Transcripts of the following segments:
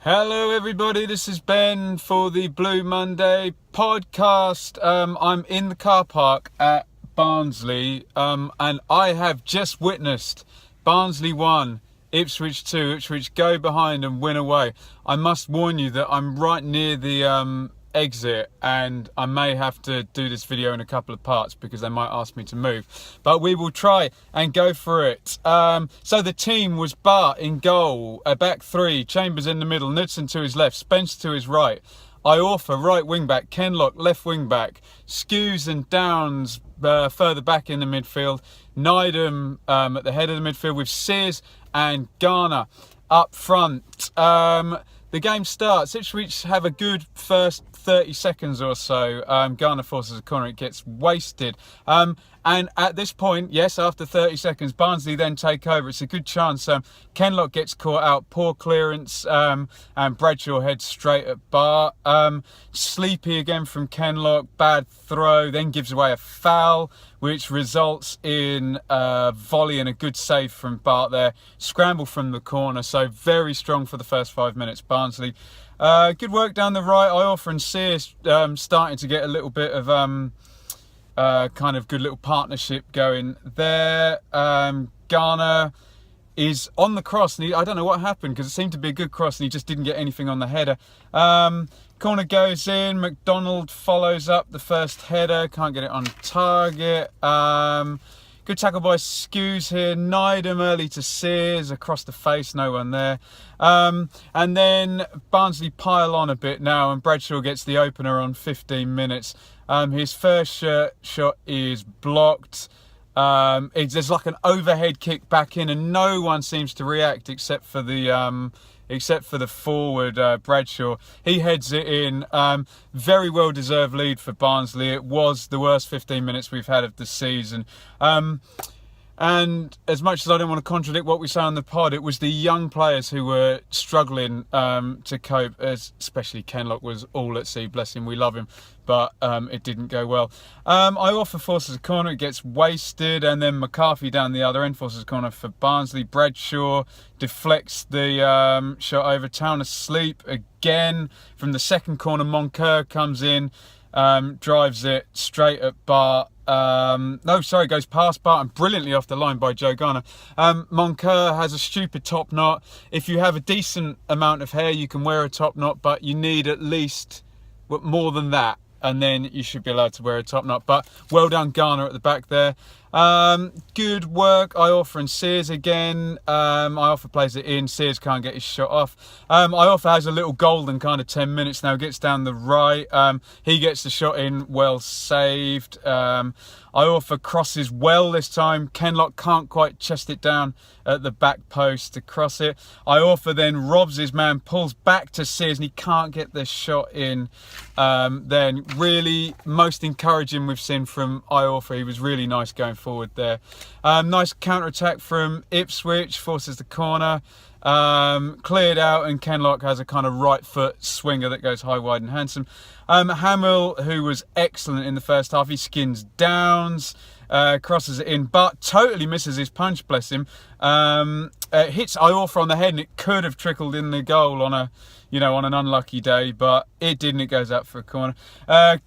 Hello everybody, this is Ben for the Blue Monday podcast. I'm in the car park at Barnsley and I have just witnessed Barnsley 1, Ipswich 2, Ipswich go behind and win away. I must warn you that I'm right near the exit and I may have to do this video in a couple of parts because they might ask me to move, but we will try and go for it. So the team was Bart in goal, a back three, Chambers in the middle, Knudsen to his left, Spence to his right, Iorfa right wing back, Kenlock left wing back, Skews and Downs further back in the midfield, Nydam at the head of the midfield with Sears and Garner up front. The game starts. Ipswich have a good first 30 seconds or so. Garner forces a corner, it gets wasted. And at this point, yes, after 30 seconds, Barnsley then take over. It's a good chance. Kenlock gets caught out, poor clearance, and Bradshaw heads straight at Bart. Sleepy again from Kenlock, bad throw, then gives away a foul, which results in a volley and a good save from Bart there. Scramble from the corner, so very strong for the first 5 minutes, Barnsley. Good work down the right. Iorfa and Sears starting to get a little bit of kind of good little partnership going there. Garner is on the cross, and I don't know what happened because it seemed to be a good cross and he just didn't get anything on the header. Corner goes in, McDonald follows up the first header, can't get it on target. Good tackle by Skews here. Nydam early to Sears, across the face, no one there. And then Barnsley pile on a bit now and Bradshaw gets the opener on 15 minutes. His first shot is blocked. There's like an overhead kick back in and no one seems to react except for the forward, Bradshaw. He heads it in. Very well deserved lead for Barnsley. It was the worst 15 minutes we've had of the season. And as much as I don't want to contradict what we say on the pod, it was the young players who were struggling to cope, especially Kenlock was all at sea, bless him, we love him, but it didn't go well. Iorfa forces a corner, it gets wasted, and then McCarthy down the other end forces a corner for Barnsley. Bradshaw deflects the shot over, Town asleep again. From the second corner, Moncur comes in, drives it straight at Bart. Goes past Bart and brilliantly off the line by Joe Garner. Moncur has a stupid top knot. If you have a decent amount of hair, you can wear a top knot, but you need at least more than that, and then you should be allowed to wear a top knot. But well done, Garner at the back there. Good work, Iorfa and Sears again. Iorfa plays it in, Sears can't get his shot off. Iorfa has a little golden kind of 10 minutes now, gets down the right. He gets the shot in, well saved. Iorfa crosses well this time. Kenlock can't quite chest it down at the back post to cross it. Iorfa then robs his man, pulls back to Sears, and he can't get the shot in. Then really most encouraging we've seen from Iorfa. He was really nice going forward there. Nice counter-attack from Ipswich, forces the corner. Cleared out, and Kenlock has a kind of right foot swinger that goes high, wide and handsome. Hamill, who was excellent in the first half, he skins Downs, crosses it in, but totally misses his punch, bless him. Hits Iorfa on the head and it could have trickled in the goal on an unlucky day, but it didn't. It goes out for a corner.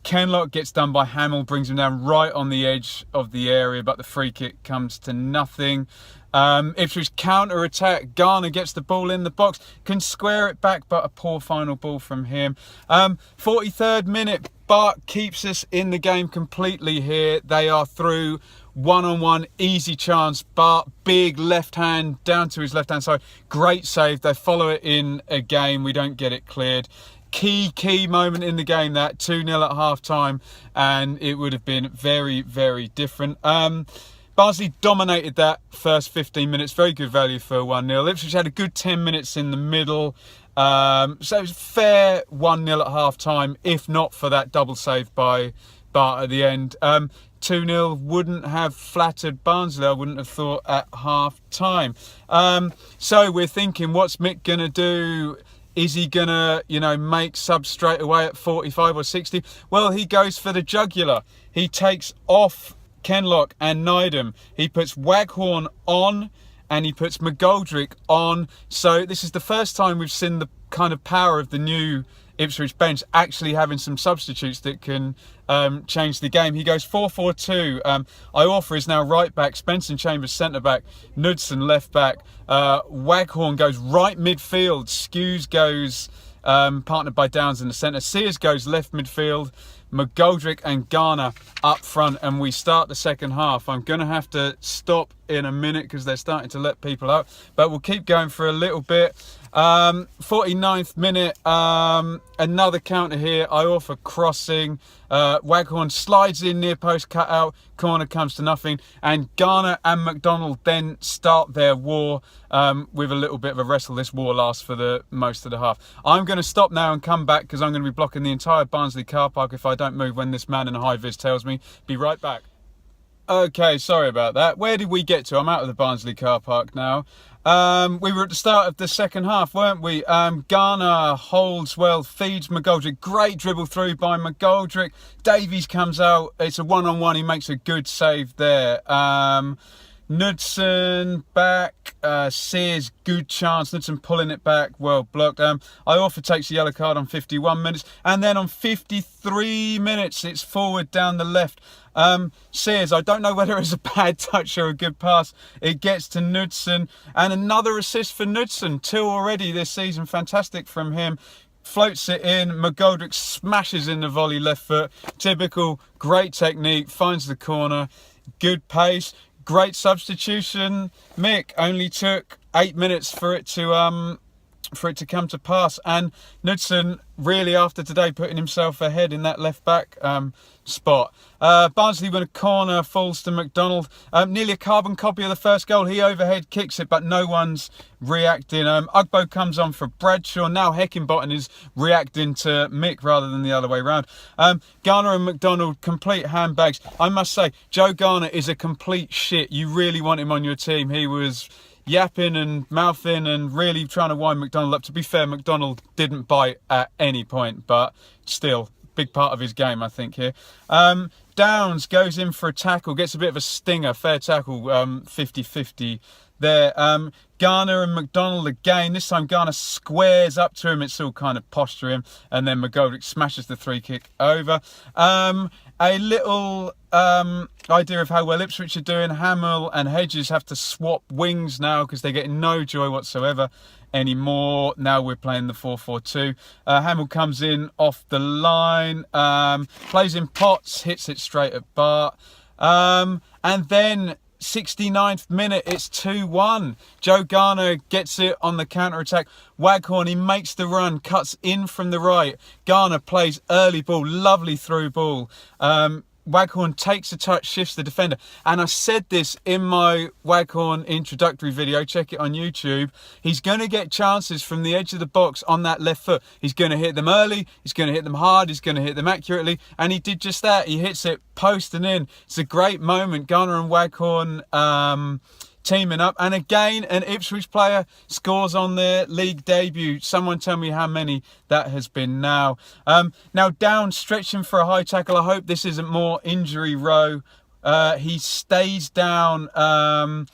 Kenlock gets done by Hamill, brings him down right on the edge of the area, but the free kick comes to nothing. Ipswich counter-attack. Garner gets the ball in the box, can square it back, but a poor final ball from him. 43rd minute, Bart keeps us in the game completely here. They are through one-on-one, easy chance. Bart, big left hand down to his left-hand side. Great save. They follow it in again. We don't get it cleared. Key moment in the game, that 2-0 at half-time, and it would have been very, very different. Barnsley dominated that first 15 minutes. Very good value for 1-0. Ipswich had a good 10 minutes in the middle. So it was fair 1-0 at half-time, if not for that double save by Bart at the end. 2-0 wouldn't have flattered Barnsley, I wouldn't have thought, at half-time. So we're thinking, what's Mick going to do? Is he going to, make subs straight away at 45 or 60? Well, he goes for the jugular. He takes off Kenlock and Nydam. He puts Waghorn on and he puts McGoldrick on. So this is the first time we've seen the kind of power of the new Ipswich bench actually having some substitutes that can change the game. He goes 4-4-2. Iorfa is now right back, Spencer Chambers centre back, Knudsen left back, Waghorn goes right midfield, Skews goes partnered by Downs in the centre, Sears goes left midfield, McGoldrick and Garner up front, and we start the second half. I'm going to have to stop in a minute because they're starting to let people out, but we'll keep going for a little bit. 49th minute, another counter here, Iorfa crossing, Waghorn slides in near post cutout, corner comes to nothing, and Garner and McDonald then start their war with a little bit of a wrestle. This war lasts for the most of the half. I'm going to stop now and come back because I'm going to be blocking the entire Barnsley car park if I don't move when this man in a high vis tells me. Be right back. Okay, sorry about that. Where did we get to? I'm out of the Barnsley car park now. We were at the start of the second half, weren't we? Garner holds well, feeds McGoldrick. Great dribble through by McGoldrick. Davies comes out. It's a one-on-one. He makes a good save there. Knudsen back, Sears, good chance, Knudsen pulling it back, well blocked. Iorfa takes a yellow card on 51 minutes, and then on 53 minutes it's forward down the left. Sears, I don't know whether it's a bad touch or a good pass, it gets to Knudsen, and another assist for Knudsen, 2 already this season, fantastic from him. Floats it in, McGoldrick smashes in the volley left foot, typical, great technique, finds the corner, good pace. Great substitution. Mick only took 8 minutes for it to come to pass, and Knudsen really after today putting himself ahead in that left back spot. Barnsley win a corner, falls to McDonald. Nearly a carbon copy of the first goal. He overhead kicks it, but no one's reacting. Ugbo comes on for Bradshaw. Now Heckingbottom is reacting to Mick rather than the other way round. Garner and McDonald, complete handbags. I must say, Joe Garner is a complete shit. You really want him on your team. He was yapping and mouthing and really trying to wind McDonald up. To be fair, McDonald didn't bite at any point, but still, big part of his game, I think, here. Downs goes in for a tackle, gets a bit of a stinger, fair tackle, 50-50 there. Garner and McDonald again. This time Garner squares up to him. It's all kind of posturing, and then McGoldrick smashes the free kick over. A little idea of how well Ipswich are doing. Hamill and Hedges have to swap wings now because they're getting no joy whatsoever anymore. Now we're playing the 4-4-2. Hamill comes in off the line, plays in Potts, hits it straight at Bart, and then 69th minute, it's 2-1. Joe Garner gets it on the counter-attack. Waghorn, he makes the run, cuts in from the right. Garner plays early ball, lovely through ball. Waghorn takes a touch, shifts the defender. And I said this in my Waghorn introductory video, check it on YouTube. He's going to get chances from the edge of the box on that left foot. He's going to hit them early, he's going to hit them hard, he's going to hit them accurately. And he did just that. He hits it post and in. It's a great moment. Garner and Waghorn teaming up, and again an Ipswich player scores on their league debut. Someone tell me how many that has been now. Now Down stretching for a high tackle. I hope this isn't more injury row. He stays down and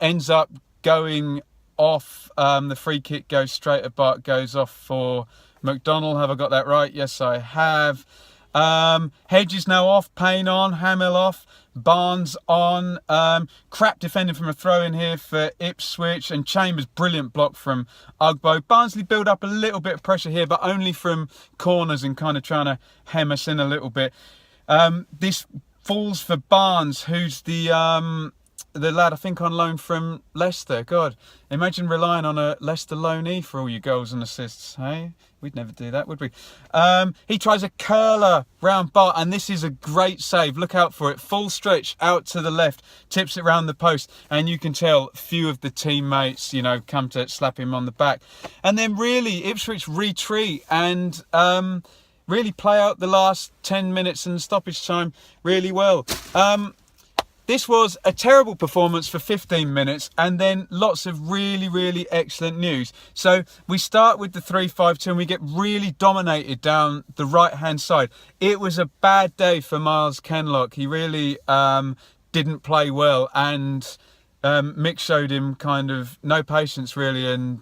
ends up going off. The free kick goes straight at Bart, goes off for McDonald. Have I got that right? Yes, I have. Hedges now off, Payne on, Hamill off, Barnes on. Crap defending from a throw in here for Ipswich, and Chambers, brilliant block from Ugbo. Barnsley build up a little bit of pressure here, but only from corners and kind of trying to hem us in a little bit. This falls for Barnes, who's the lad I think on loan from Leicester. God, imagine relying on a Leicester loanee for all your goals and assists, hey? We'd never do that, would we? He tries a curler round Bart, and this is a great save. Look out for it. Full stretch out to the left, tips it round the post, and you can tell few of the teammates, you know, come to slap him on the back. And then really, Ipswich retreat and really play out the last 10 minutes and stoppage time really well. This was a terrible performance for 15 minutes, and then lots of really, really excellent news. So we start with the 3-5-2 and we get really dominated down the right-hand side. It was a bad day for Miles Kenlock. He really didn't play well, and Mick showed him kind of no patience really, and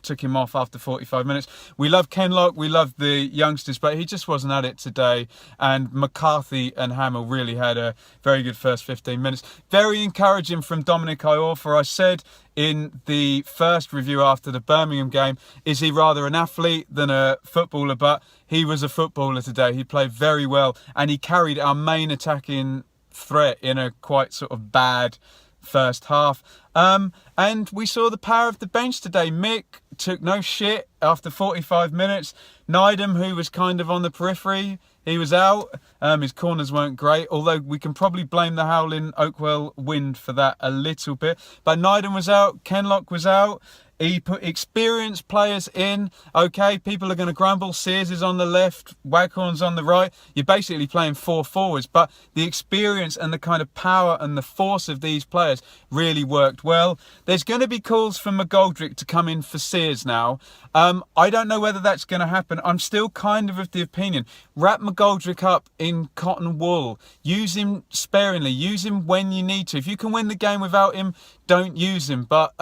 took him off after 45 minutes. We love Kenlock, we love the youngsters, but he just wasn't at it today. And McCarthy and Hamill really had a very good first 15 minutes. Very encouraging from Dominic Iorfa. I said in the first review after the Birmingham game, is he rather an athlete than a footballer? But he was a footballer today. He played very well, and he carried our main attacking threat in a quite sort of bad first half. And we saw the power of the bench today. Mick took no shit after 45 minutes. Nydam, who was kind of on the periphery, he was out. His corners weren't great, although we can probably blame the howling Oakwell wind for that a little bit. But Nydam was out, Kenlock was out. He put experienced players in. Okay, people are going to grumble. Sears is on the left, Waghorn's on the right. You're basically playing 4 forwards, but the experience and the kind of power and the force of these players really worked well. There's going to be calls for McGoldrick to come in for Sears now. I don't know whether that's going to happen. I'm still kind of the opinion, wrap McGoldrick up in cotton wool. Use him sparingly. Use him when you need to. If you can win the game without him, don't use him. But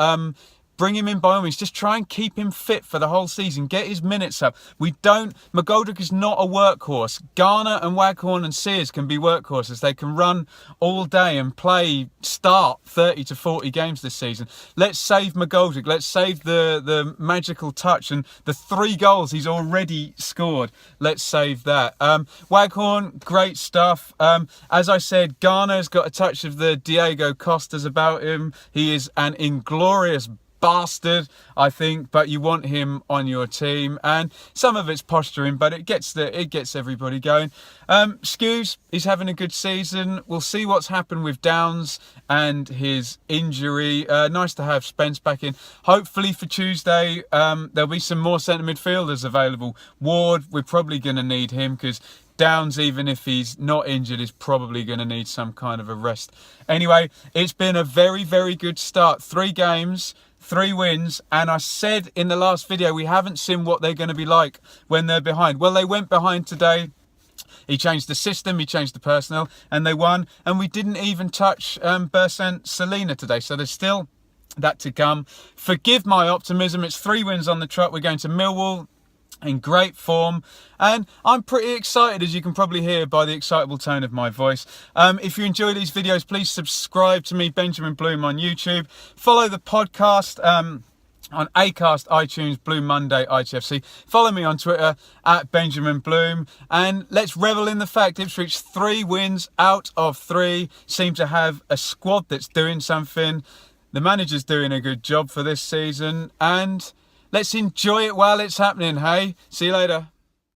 bring him in by all means. Just try and keep him fit for the whole season. Get his minutes up. McGoldrick is not a workhorse. Garner and Waghorn and Sears can be workhorses. They can run all day and start 30 to 40 games this season. Let's save McGoldrick. Let's save the magical touch and the 3 goals he's already scored. Let's save that. Waghorn, great stuff. As I said, Garner's got a touch of the Diego Costas about him. He is an inglorious bastard, I think, but you want him on your team, and some of it's posturing, but it gets everybody going. Skews, he's having a good season. We'll see what's happened with Downs and his injury. Nice to have Spence back in. Hopefully for Tuesday there'll be some more centre midfielders available. Ward, we're probably going to need him, because Downs, even if he's not injured, is probably going to need some kind of a rest. Anyway, it's been a very, very good start. 3 games, 3 wins, and I said in the last video we haven't seen what they're going to be like when they're behind. Well, they went behind today. He changed the system, he changed the personnel, and they won. And we didn't even touch Bersant Selena today, so there's still that to come. Forgive my optimism. It's 3 wins on the trot. We're going to Millwall in great form, and I'm pretty excited, as you can probably hear by the excitable tone of my voice. If you enjoy these videos, please subscribe to me, Benjamin Bloom, on YouTube. Follow the podcast on Acast, iTunes, Blue Monday, ITFC. Follow me on Twitter at Benjamin Bloom, and let's revel in the fact Ipswich 3 wins out of 3 seem to have a squad that's doing something. The manager's doing a good job for this season, and let's enjoy it while it's happening, hey? See you later.